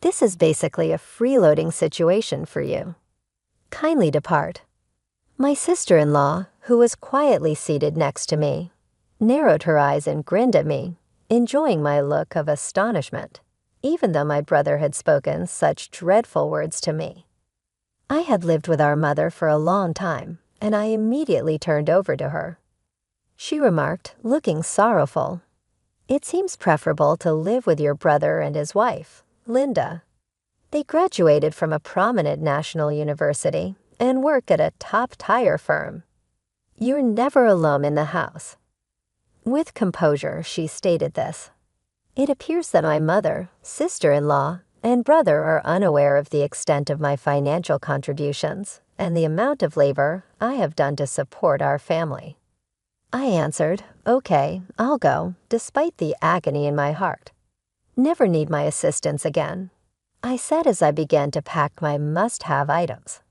This is basically a freeloading situation for you. Kindly depart. My sister-in-law, who was quietly seated next to me, narrowed her eyes and grinned at me, enjoying my look of astonishment, even though my brother had spoken such dreadful words to me. I had lived with our mother for a long time, and I immediately turned over to her. She remarked, looking sorrowful, "It seems preferable to live with your brother and his wife, Linda. They graduated from a prominent national university and work at a top tire firm. You're never alone in the house." With composure, she stated this. It appears that my mother, sister-in-law, and brother are unaware of the extent of my financial contributions and the amount of labor I have done to support our family. I answered, "Okay, I'll go," despite the agony in my heart. "Never need my assistance again," I said as I began to pack my must-have items.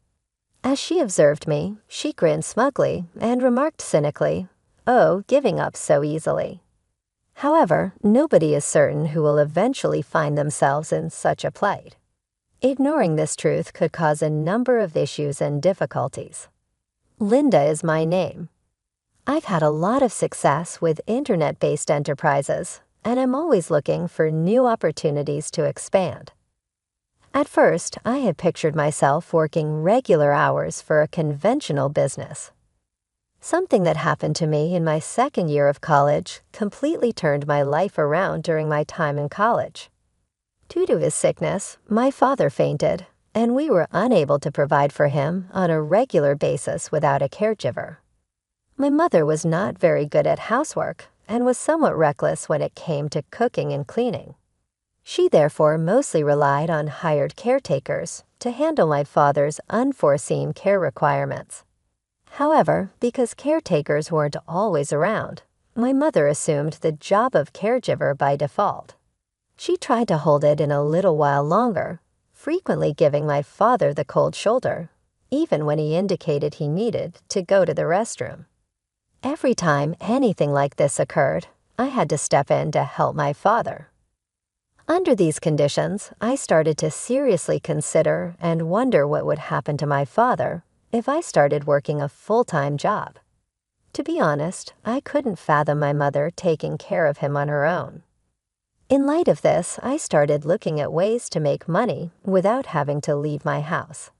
As she observed me, she grinned smugly and remarked cynically, "Oh, giving up so easily." However, nobody is certain who will eventually find themselves in such a plight. Ignoring this truth could cause a number of issues and difficulties. Linda is my name. I've had a lot of success with internet-based enterprises, and I'm always looking for new opportunities to expand. At first, I had pictured myself working regular hours for a conventional business. Something that happened to me in my second year of college completely turned my life around during my time in college. Due to his sickness, my father fainted, and we were unable to provide for him on a regular basis without a caregiver. My mother was not very good at housework and was somewhat reckless when it came to cooking and cleaning. She therefore mostly relied on hired caretakers to handle my father's unforeseen care requirements. However, because caretakers weren't always around, my mother assumed the job of caregiver by default. She tried to hold it in a little while longer, frequently giving my father the cold shoulder, even when he indicated he needed to go to the restroom. Every time anything like this occurred, I had to step in to help my father. Under these conditions, I started to seriously consider and wonder what would happen to my father if I started working a full-time job. To be honest, I couldn't fathom my mother taking care of him on her own. In light of this, I started looking at ways to make money without having to leave my house.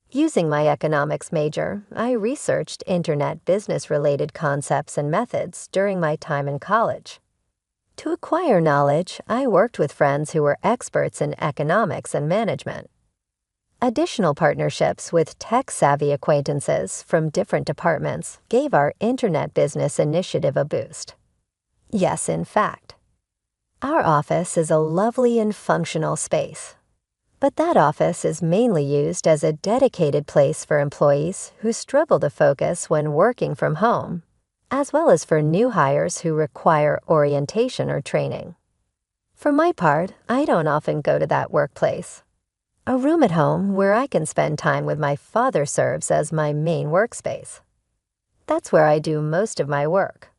Using my economics major, I researched internet business-related concepts and methods during my time in college. To acquire knowledge, I worked with friends who were experts in economics and management. Additional partnerships with tech-savvy acquaintances from different departments gave our internet business initiative a boost. Yes, in fact. Our office is a lovely and functional space. But that office is mainly used as a dedicated place for employees who struggle to focus when working from home, as well as for new hires who require orientation or training. For my part, I don't often go to that workplace. A room at home where I can spend time with my father serves as my main workspace. That's where I do most of my work.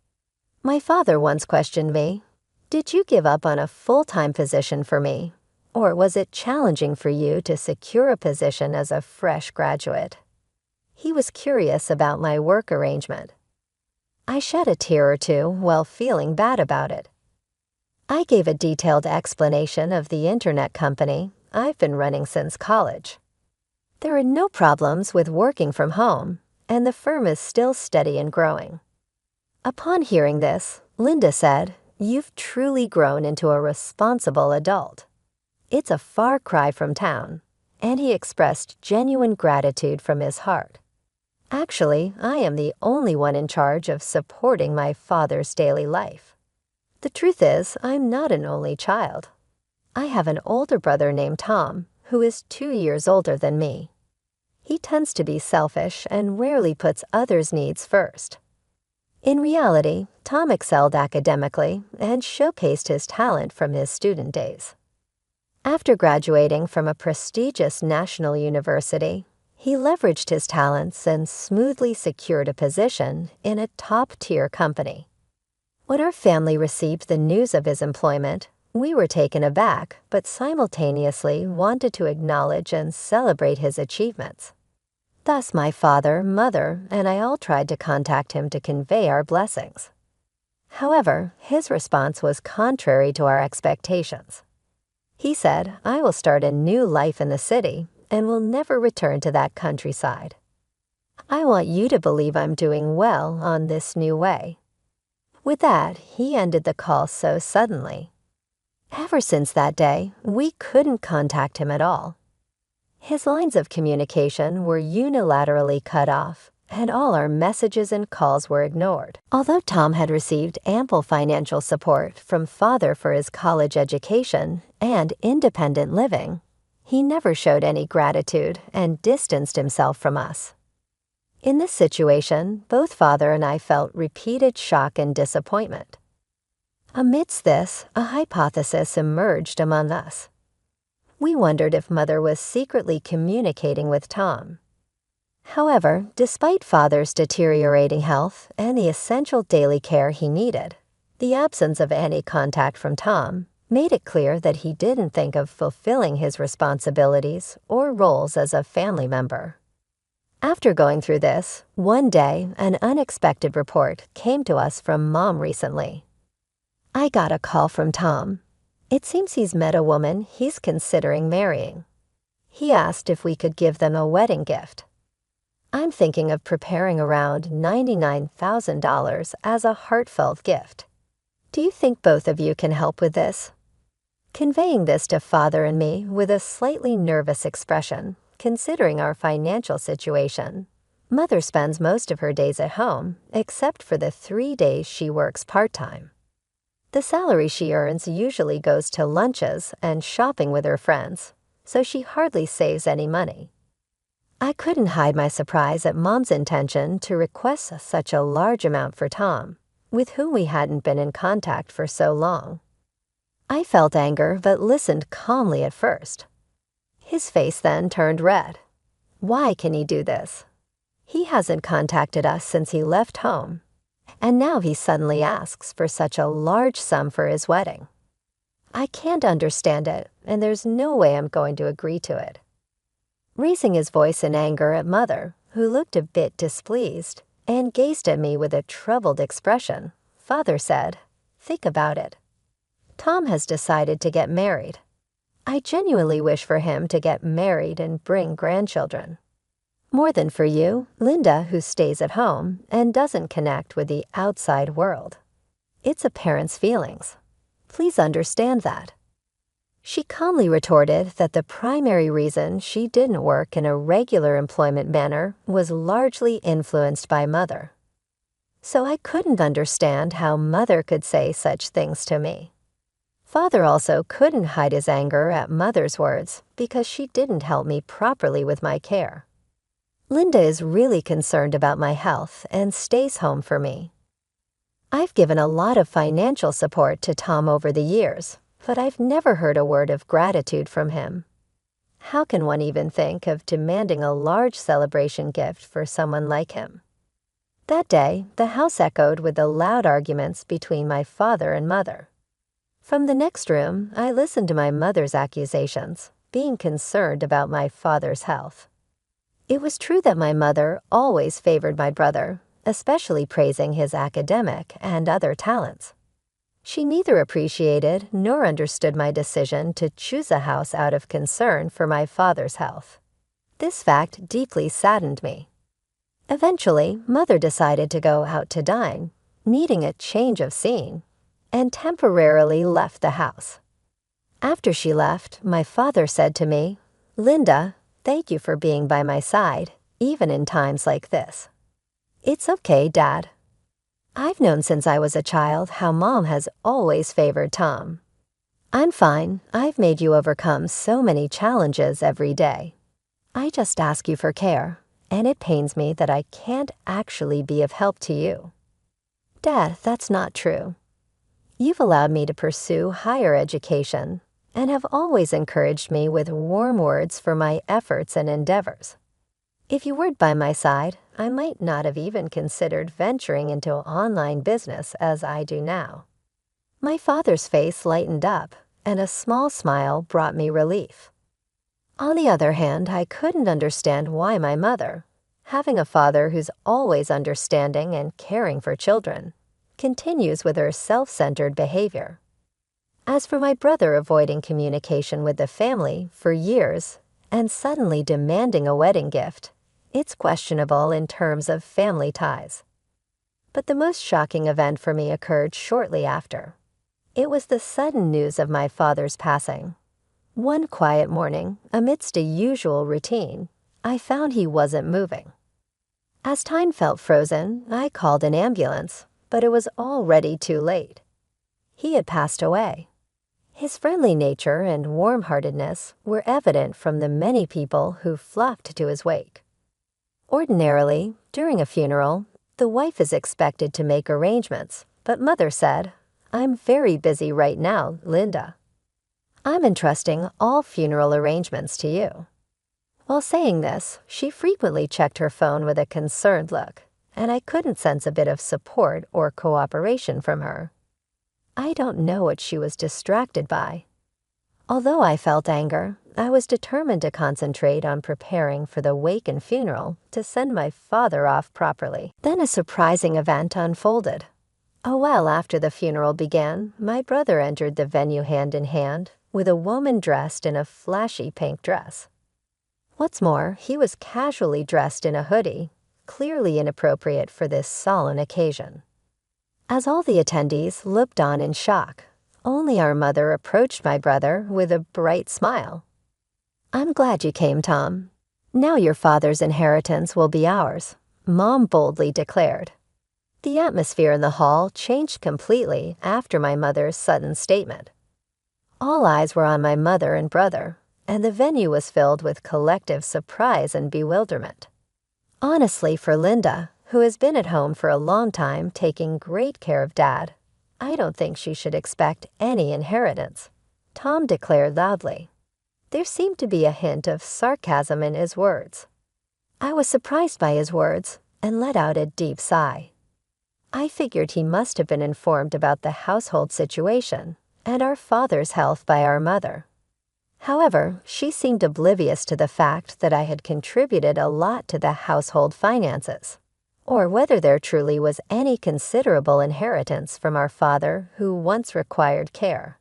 My father once questioned me, "Did you give up on a full-time position for me, or was it challenging for you to secure a position as a fresh graduate?" He was curious about my work arrangement. I shed a tear or two while feeling bad about it. I gave a detailed explanation of the internet company I've been running since college. There are no problems with working from home, and the firm is still steady and growing. Upon hearing this, Linda said, "You've truly grown into a responsible adult." It's a far cry from town, and he expressed genuine gratitude from his heart. Actually, I am the only one in charge of supporting my father's daily life. The truth is, I'm not an only child. I have an older brother named Tom, who is 2 years older than me. He tends to be selfish and rarely puts others' needs first. In reality, Tom excelled academically and showcased his talent from his student days. After graduating from a prestigious national university, he leveraged his talents and smoothly secured a position in a top-tier company. When our family received the news of his employment, We were taken aback, but simultaneously wanted to acknowledge and celebrate his achievements. Thus my father, mother, and I all tried to contact him to convey our blessings. However, his response was contrary to our expectations. He said, "I will start a new life in the city and will never return to that countryside. I want you to believe I'm doing well on this new way." With that, he ended the call so suddenly. Ever since that day, we couldn't contact him at all. His lines of communication were unilaterally cut off, and all our messages and calls were ignored. Although Tom had received ample financial support from father for his college education and independent living, he never showed any gratitude and distanced himself from us. In this situation, both father and I felt repeated shock and disappointment. Amidst this, a hypothesis emerged among us. We wondered if mother was secretly communicating with Tom. However, despite father's deteriorating health and the essential daily care he needed, the absence of any contact from Tom made it clear that he didn't think of fulfilling his responsibilities or roles as a family member. After going through this, one day an unexpected report came to us from Mom recently. I got a call from Tom. It seems he's met a woman he's considering marrying. He asked if we could give them a wedding gift. I'm thinking of preparing around $99,000 as a heartfelt gift. Do you think both of you can help with this? Conveying this to father and me with a slightly nervous expression, considering our financial situation. Mother spends most of her days at home, except for the 3 days she works part-time. The salary she earns usually goes to lunches and shopping with her friends, so she hardly saves any money. I couldn't hide my surprise at Mom's intention to request such a large amount for Tom, with whom we hadn't been in contact for so long. I felt anger but listened calmly at first. His face then turned red. Why can he do this? He hasn't contacted us since he left home, and now he suddenly asks for such a large sum for his wedding. I can't understand it, and there's no way I'm going to agree to it. Raising his voice in anger at Mother, who looked a bit displeased and gazed at me with a troubled expression, Father said, "Think about it. Tom has decided to get married. I genuinely wish for him to get married and bring grandchildren. More than for you, Linda, who stays at home and doesn't connect with the outside world. It's a parent's feelings. Please understand that." She calmly retorted that the primary reason she didn't work in a regular employment manner was largely influenced by Mother. So I couldn't understand how Mother could say such things to me. Father also couldn't hide his anger at Mother's words because she didn't help me properly with my care. Linda is really concerned about my health and stays home for me. I've given a lot of financial support to Tom over the years, but I've never heard a word of gratitude from him. How can one even think of demanding a large celebration gift for someone like him? That day, the house echoed with the loud arguments between my father and Mother. From the next room, I listened to my mother's accusations, being concerned about my father's health. It was true that my mother always favored my brother, especially praising his academic and other talents. She neither appreciated nor understood my decision to choose a house out of concern for my father's health. This fact deeply saddened me. Eventually, Mother decided to go out to dine, needing a change of scene, and temporarily left the house. After she left, my father said to me, "Linda, thank you for being by my side, even in times like this." "It's okay, Dad. I've known since I was a child how Mom has always favored Tom. I'm fine. I've made you overcome so many challenges every day. I just ask you for care, and it pains me that I can't actually be of help to you." "Dad, that's not true. You've allowed me to pursue higher education and have always encouraged me with warm words for my efforts and endeavors. If you weren't by my side, I might not have even considered venturing into online business as I do now. My father's face lightened up, and a small smile brought me relief. On the other hand, I couldn't understand why my mother, having a father who's always understanding and caring for children, continues with her self-centered behavior. As for my brother avoiding communication with the family for years and suddenly demanding a wedding gift, it's questionable in terms of family ties. But the most shocking event for me occurred shortly after. It was the sudden news of my father's passing. One quiet morning, amidst a usual routine, I found he wasn't moving. As time felt frozen, I called an ambulance, but it was already too late. He had passed away. His friendly nature and warm-heartedness were evident from the many people who flocked to his wake. Ordinarily, during a funeral, the wife is expected to make arrangements, but Mother said, "I'm very busy right now, Linda. I'm entrusting all funeral arrangements to you." While saying this, she frequently checked her phone with a concerned look, and I couldn't sense a bit of support or cooperation from her. I don't know what she was distracted by. Although I felt anger, I was determined to concentrate on preparing for the wake and funeral to send my father off properly. Then a surprising event unfolded. A while after the funeral began, my brother entered the venue hand in hand with a woman dressed in a flashy pink dress. What's more, he was casually dressed in a hoodie, clearly inappropriate for this solemn occasion. As all the attendees looked on in shock, only our mother approached my brother with a bright smile. "I'm glad you came, Tom. Now your father's inheritance will be ours," Mom boldly declared. The atmosphere in the hall changed completely after my mother's sudden statement. All eyes were on my mother and brother, and the venue was filled with collective surprise and bewilderment. Honestly, for Linda, who has been at home for a long time taking great care of Dad, I don't think she should expect any inheritance, Tom declared loudly. There seemed to be a hint of sarcasm in his words. I was surprised by his words and let out a deep sigh. I figured he must have been informed about the household situation and our father's health by our mother. However, she seemed oblivious to the fact that I had contributed a lot to the household finances, or whether there truly was any considerable inheritance from our father who once required care.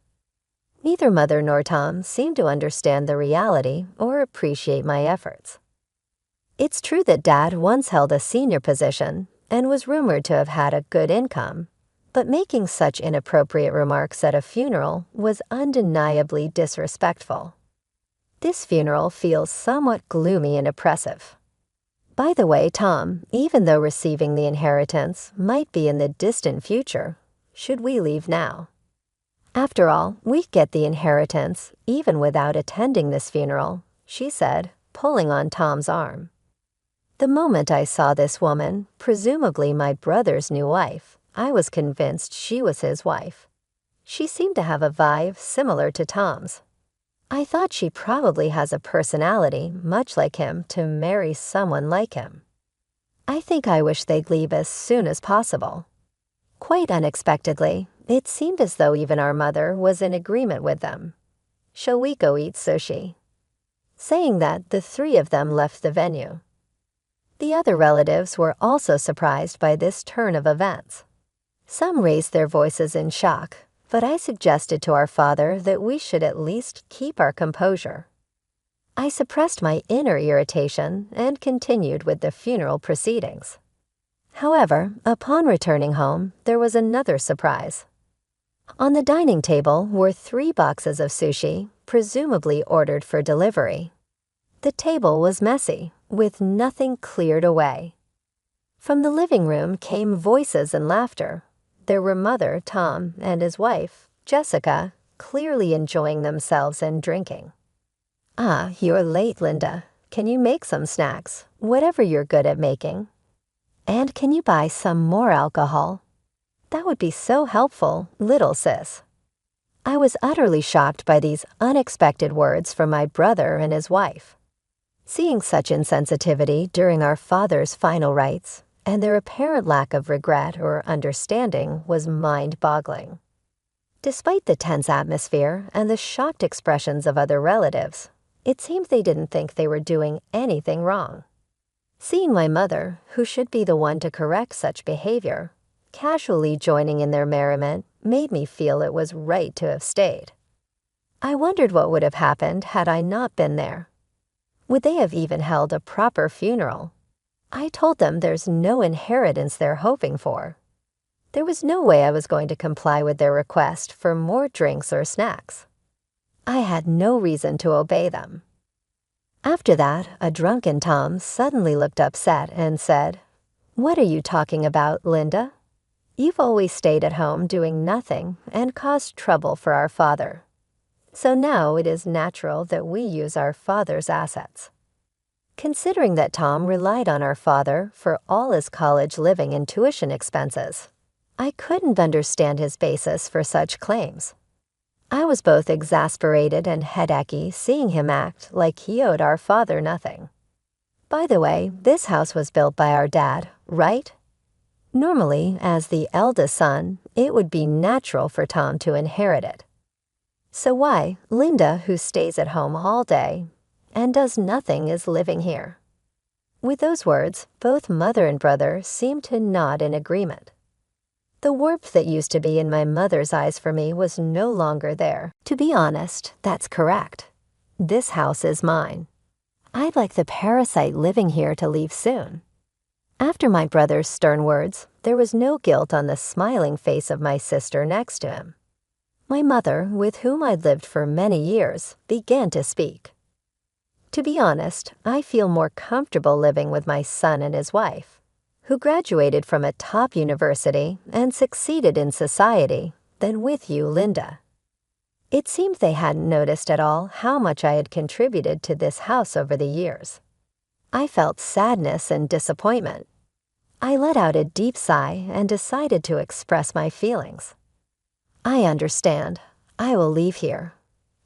Neither Mother nor Tom seemed to understand the reality or appreciate my efforts. It's true that Dad once held a senior position and was rumored to have had a good income, but making such inappropriate remarks at a funeral was undeniably disrespectful. This funeral feels somewhat gloomy and oppressive. By the way, Tom, even though receiving the inheritance might be in the distant future, should we leave now? After all, we get the inheritance even without attending this funeral, she said, pulling on Tom's arm. The moment I saw this woman, presumably my brother's new wife, I was convinced she was his wife. She seemed to have a vibe similar to Tom's. I thought she probably has a personality much like him to marry someone like him. I think I wish they'd leave as soon as possible. Quite unexpectedly, it seemed as though even our mother was in agreement with them. "Shall we go eat sushi?" Saying that, the three of them left the venue. The other relatives were also surprised by this turn of events. Some raised their voices in shock, but I suggested to our father that we should at least keep our composure. I suppressed my inner irritation and continued with the funeral proceedings. However, upon returning home, there was another surprise. On the dining table were 3 boxes of sushi, presumably ordered for delivery. The table was messy, with nothing cleared away. From the living room came voices and laughter. There were Mother, Tom, and his wife, Jessica, clearly enjoying themselves and drinking. "Ah, you're late, Linda. Can you make some snacks, whatever you're good at making? And can you buy some more alcohol? That would be so helpful, little sis." I was utterly shocked by these unexpected words from my brother and his wife. Seeing such insensitivity during our father's final rites, and their apparent lack of regret or understanding was mind-boggling. Despite the tense atmosphere and the shocked expressions of other relatives, it seemed they didn't think they were doing anything wrong. Seeing my mother, who should be the one to correct such behavior, casually joining in their merriment made me feel it was right to have stayed. I wondered what would have happened had I not been there. Would they have even held a proper funeral? I told them there's no inheritance they're hoping for. There was no way I was going to comply with their request for more drinks or snacks. I had no reason to obey them. After that, a drunken Tom suddenly looked upset and said, "What are you talking about, Linda? You've always stayed at home doing nothing and caused trouble for our father. So now it is natural that we use our father's assets." Considering that Tom relied on our father for all his college living and tuition expenses, I couldn't understand his basis for such claims. I was both exasperated and headachy seeing him act like he owed our father nothing. By the way, this house was built by our dad, right? Normally, as the eldest son, it would be natural for Tom to inherit it. So why, Linda, who stays at home all day and does nothing, is living here? With those words, both mother and brother seemed to nod in agreement. The warmth that used to be in my mother's eyes for me was no longer there. To be honest, that's correct. This house is mine. I'd like the parasite living here to leave soon. After my brother's stern words, there was no guilt on the smiling face of my sister next to him. My mother, with whom I'd lived for many years, began to speak. To be honest, I feel more comfortable living with my son and his wife, who graduated from a top university and succeeded in society, than with you, Linda. It seemed they hadn't noticed at all how much I had contributed to this house over the years. I felt sadness and disappointment. I let out a deep sigh and decided to express my feelings. "I understand. I will leave here.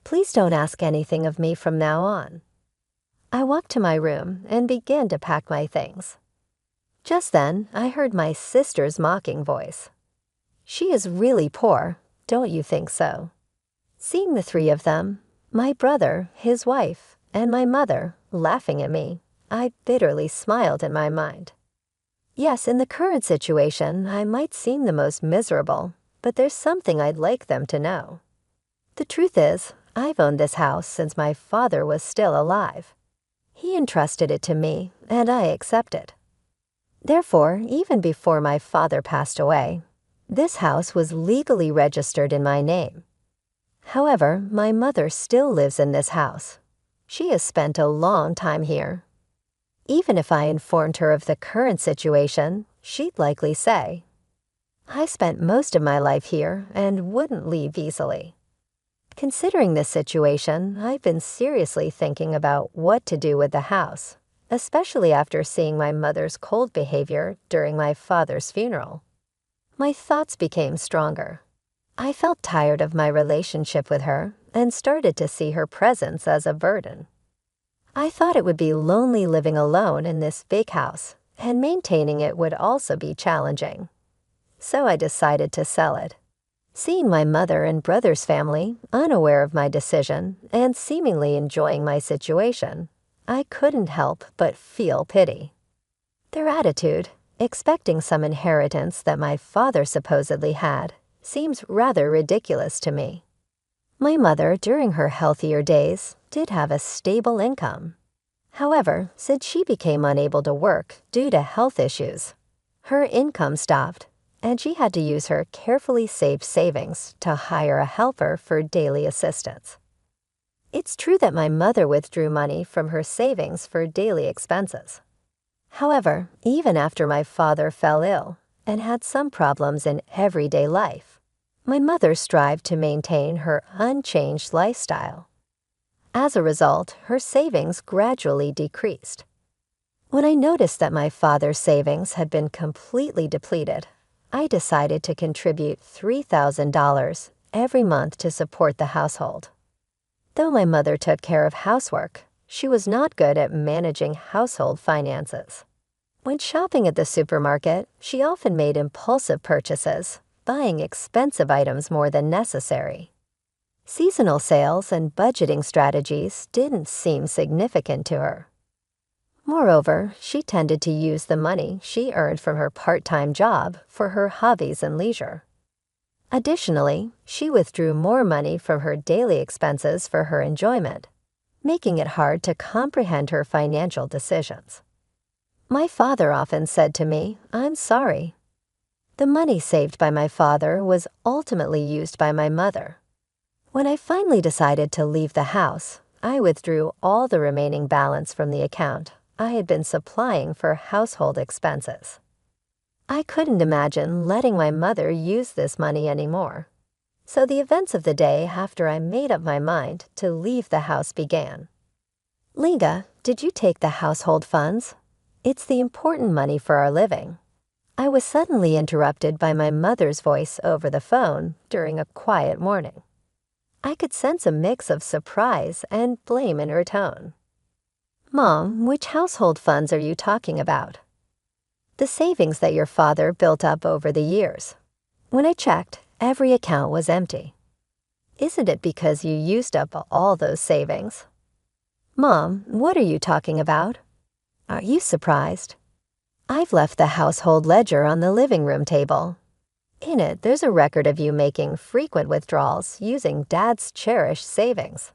Please don't ask anything of me from now on." I walked to my room and began to pack my things. Just then, I heard my sister's mocking voice. "She is really poor, don't you think so?" Seeing the three of them, my brother, his wife, and my mother, laughing at me, I bitterly smiled in my mind. Yes, in the current situation, I might seem the most miserable, but there's something I'd like them to know. The truth is, I've owned this house since my father was still alive. He entrusted it to me, and I accept it. Therefore, even before my father passed away, this house was legally registered in my name. However, my mother still lives in this house. She has spent a long time here. Even if I informed her of the current situation, she'd likely say, "I spent most of my life here and wouldn't leave easily." Considering this situation, I've been seriously thinking about what to do with the house, especially after seeing my mother's cold behavior during my father's funeral. My thoughts became stronger. I felt tired of my relationship with her and started to see her presence as a burden. I thought it would be lonely living alone in this big house, and maintaining it would also be challenging. So I decided to sell it. Seeing my mother and brother's family unaware of my decision and seemingly enjoying my situation, I couldn't help but feel pity. Their attitude, expecting some inheritance that my father supposedly had, seems rather ridiculous to me. My mother, during her healthier days, did have a stable income. However, since she became unable to work due to health issues, her income stopped, and she had to use her carefully saved savings to hire a helper for daily assistance. It's true that my mother withdrew money from her savings for daily expenses. However, even after my father fell ill and had some problems in everyday life, my mother strived to maintain her unchanged lifestyle. As a result, her savings gradually decreased. When I noticed that my father's savings had been completely depleted, I decided to contribute $3,000 every month to support the household. Though my mother took care of housework, she was not good at managing household finances. When shopping at the supermarket, she often made impulsive purchases, buying expensive items more than necessary. Seasonal sales and budgeting strategies didn't seem significant to her. Moreover, she tended to use the money she earned from her part-time job for her hobbies and leisure. Additionally, she withdrew more money from her daily expenses for her enjoyment, making it hard to comprehend her financial decisions. My father often said to me, "I'm sorry." The money saved by my father was ultimately used by my mother. When I finally decided to leave the house, I withdrew all the remaining balance from the account I had been supplying for household expenses. I couldn't imagine letting my mother use this money anymore. So the events of the day after I made up my mind to leave the house began. "Linga, did you take the household funds? It's the important money for our living." I was suddenly interrupted by my mother's voice over the phone during a quiet morning. I could sense a mix of surprise and blame in her tone. "Mom, which household funds are you talking about?" "The savings that your father built up over the years. When I checked, every account was empty." "Isn't it because you used up all those savings?" "Mom, what are you talking about? Are you surprised? I've left the household ledger on the living room table. In it, there's a record of you making frequent withdrawals using Dad's cherished savings."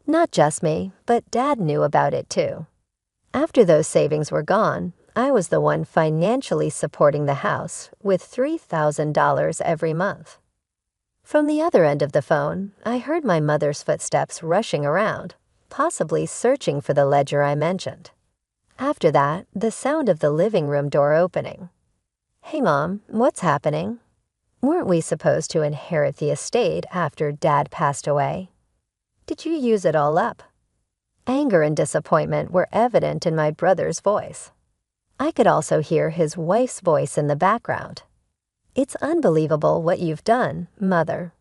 Not just me, but Dad knew about it too. After those savings were gone, I was the one financially supporting the house with $3,000 every month. From the other end of the phone, I heard my mother's footsteps rushing around, possibly searching for the ledger I mentioned. After that, the sound of the living room door opening. "Hey, Mom, what's happening? Weren't we supposed to inherit the estate after Dad passed away? Did you use it all up?" Anger and disappointment were evident in my brother's voice. I could also hear his wife's voice in the background. "It's unbelievable what you've done, Mother.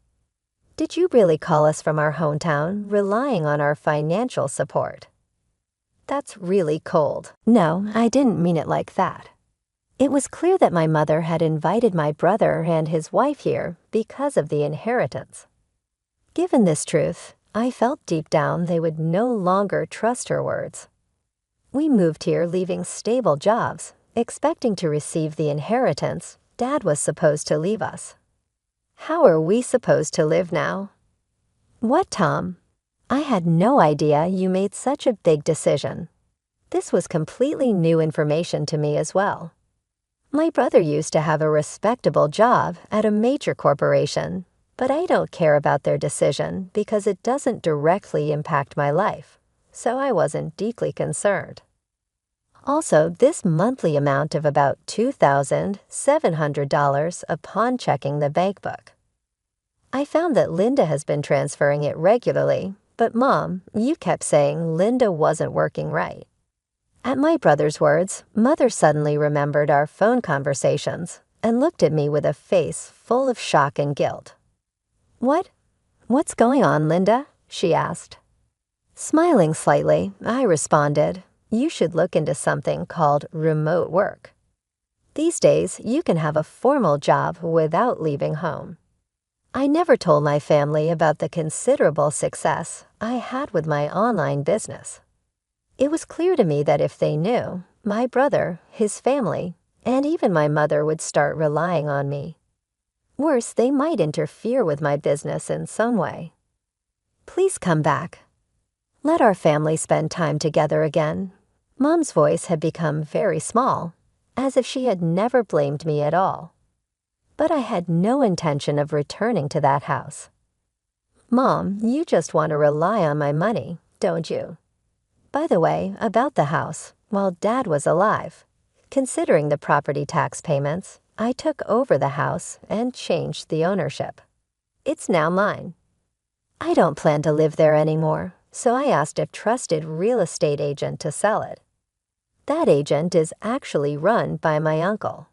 Did you really call us from our hometown, relying on our financial support?" That's really cold. No, I didn't mean it like that. It was clear that my mother had invited my brother and his wife here because of the inheritance. Given this truth, I felt deep down they would no longer trust her words. We moved here leaving stable jobs, expecting to receive the inheritance Dad was supposed to leave us. How are we supposed to live now? "What, Tom? I had no idea you made such a big decision." This was completely new information to me as well. My brother used to have a respectable job at a major corporation, but I don't care about their decision because it doesn't directly impact my life, so I wasn't deeply concerned. Also, this monthly amount of about $2,700 upon checking the bank book. I found that Linda has been transferring it regularly, but Mom, you kept saying Linda wasn't working right. At my brother's words, Mother suddenly remembered our phone conversations and looked at me with a face full of shock and guilt. What's going on, Linda?" she asked. Smiling slightly, I responded, "You should look into something called remote work. These days, you can have a formal job without leaving home." I never told my family about the considerable success I had with my online business. It was clear to me that if they knew, my brother, his family, and even my mother would start relying on me. Worse, they might interfere with my business in some way. "Please come back. Let our family spend time together again." Mom's voice had become very small, as if she had never blamed me at all. But I had no intention of returning to that house. "Mom, you just want to rely on my money, don't you? By the way, about the house, while Dad was alive, considering the property tax payments, I took over the house and changed the ownership. It's now mine. I don't plan to live there anymore, so I asked a trusted real estate agent to sell it. That agent is actually run by my uncle.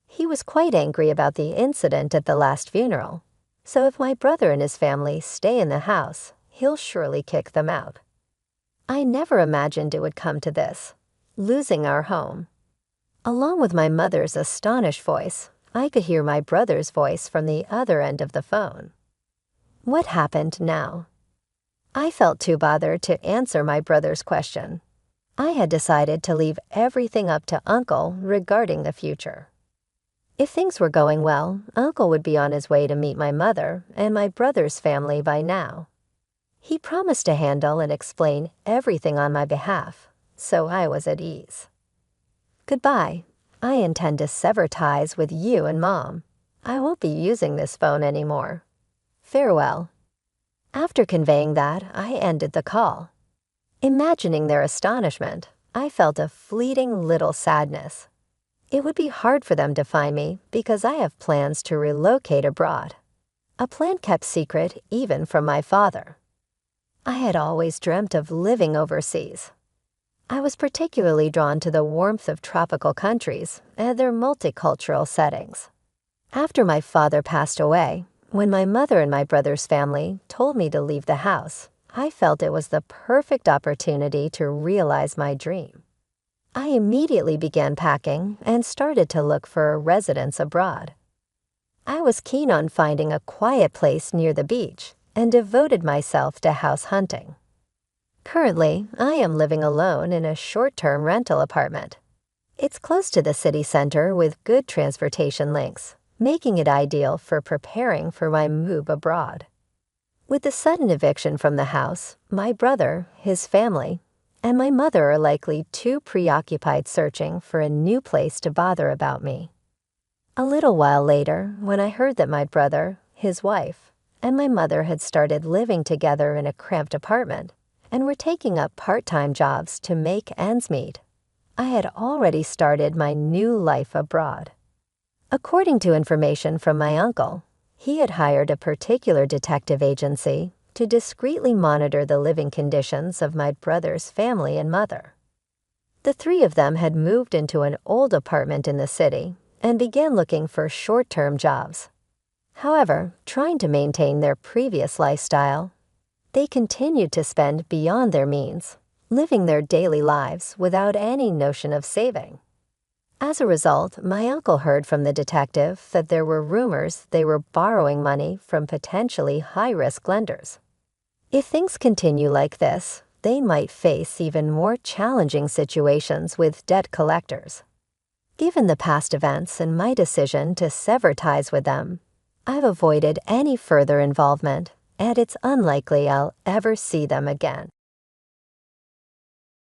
He was quite angry about the incident at the last funeral, so if my brother and his family stay in the house, he'll surely kick them out. I never imagined it would come to this, losing our home. Along with my mother's astonished voice, I could hear my brother's voice from the other end of the phone. What happened now? I felt too bothered to answer my brother's question. I had decided to leave everything up to Uncle regarding the future. If things were going well, Uncle would be on his way to meet my mother and my brother's family by now. He promised to handle and explain everything on my behalf, so I was at ease. Goodbye. I intend to sever ties with you and Mom. I won't be using this phone anymore. Farewell. After conveying that, I ended the call. Imagining their astonishment, I felt a fleeting little sadness. It would be hard for them to find me because I have plans to relocate abroad. A plan kept secret even from my father. I had always dreamt of living overseas. I was particularly drawn to the warmth of tropical countries and their multicultural settings. After my father passed away, when my mother and my brother's family told me to leave the house, I felt it was the perfect opportunity to realize my dream. I immediately began packing and started to look for a residence abroad. I was keen on finding a quiet place near the beach and devoted myself to house hunting. Currently, I am living alone in a short-term rental apartment. It's close to the city center with good transportation links, making it ideal for preparing for my move abroad. With the sudden eviction from the house, my brother, his family, and my mother are likely too preoccupied searching for a new place to bother about me. A little while later, when I heard that my brother, his wife, and my mother had started living together in a cramped apartment and were taking up part-time jobs to make ends meet, I had already started my new life abroad. According to information from my uncle, he had hired a particular detective agency to discreetly monitor the living conditions of my brother's family and mother. The three of them had moved into an old apartment in the city and began looking for short-term jobs. However, trying to maintain their previous lifestyle, they continued to spend beyond their means, living their daily lives without any notion of saving. As a result, my uncle heard from the detective that there were rumors they were borrowing money from potentially high-risk lenders. If things continue like this, they might face even more challenging situations with debt collectors. Given the past events and my decision to sever ties with them, I've avoided any further involvement, and it's unlikely I'll ever see them again.